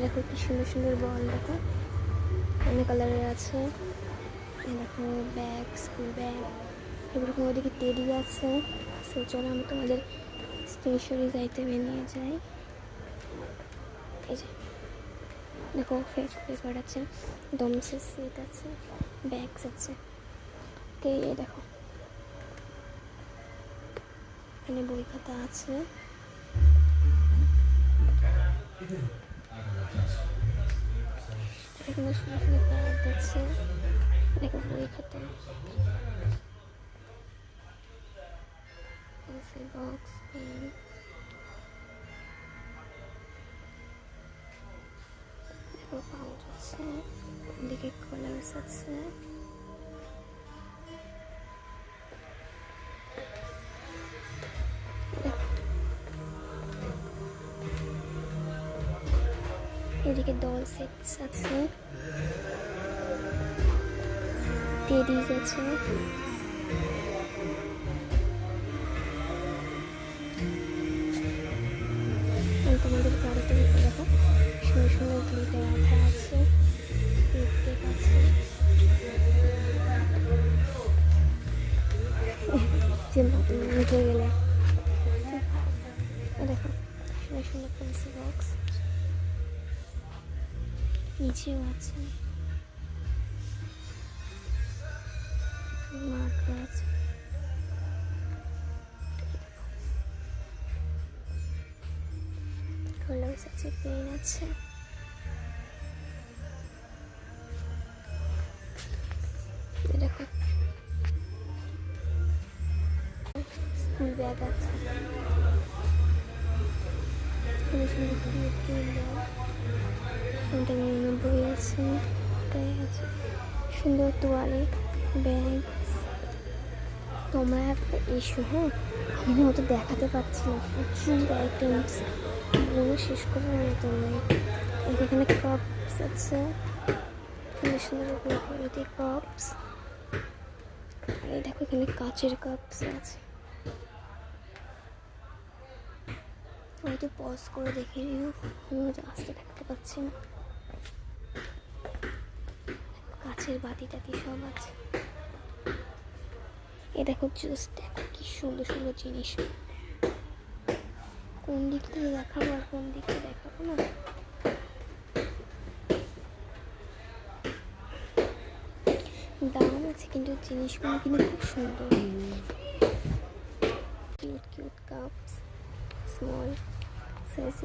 দেখো কি সুন্দর সুন্দর বল, দেখো অনেক কালারের আছে। দেখো ব্যাগ, স্কুল ব্যাগ, এরকম ওদিকে টেডি আছে। সো চলো আমি তোমাদের স্টেশনারিজ আইটেমে নিয়ে যাই। এই যে দেখো ফেস পেপার আছে, ডমসের সেট আছে, ব্যাগস আছে। এই দেখো এখানে বই খাতা আছে। এখানে সুন্দর সুন্দর ব্যাগ আছে, দেখো বই খাতা, পেন্সিল বক্স, পেন, দেখো পাউচ আছে, এদিকে কালার্স আছে। এদিকে ডল সেটস আছে, টেডিজ আছে, তোমাদের বাড়িতে দেখো সুন্দর সুন্দর গ্লিটার আঠা আছে, টেপ আছে, উঠে গেলে দেখো সুন্দর সুন্দর পেন্সিল বক্স, নিচেও আছে মার্কার আছে। কালার্স আছে, পেন আছে। দেখো স্কুল ব্যাগ আছে, সুন্দর সুন্দর বই আছে, আছে সুন্দর তোয়ালে, ব্যাগ। তোমরা একটা এসো, হ্যাঁ আমি অত দেখাতে পারছি না, প্রচুর আইটেমস বলে শেষ করার মতো নেই। এখানে কাপস আছে, সুন্দর সুন্দর কাপস। আর এই দেখো এখানে কাচের কাপস আছে। হয়তো পজ করে দেখে নিও, আমি আস্তে দেখতে পাচ্ছি না। কাচের বাটি টাটি সব আছে। এ দেখো জুস, দেখো কি সুন্দর সুন্দর জিনিস। কোন দিক থেকে দেখাবো আর কোন দিক থেকে দেখাবো না। দাম আছে কিন্তু জিনিসগুলো কিন্তু খুব সুন্দর। Cute cute cups, small size.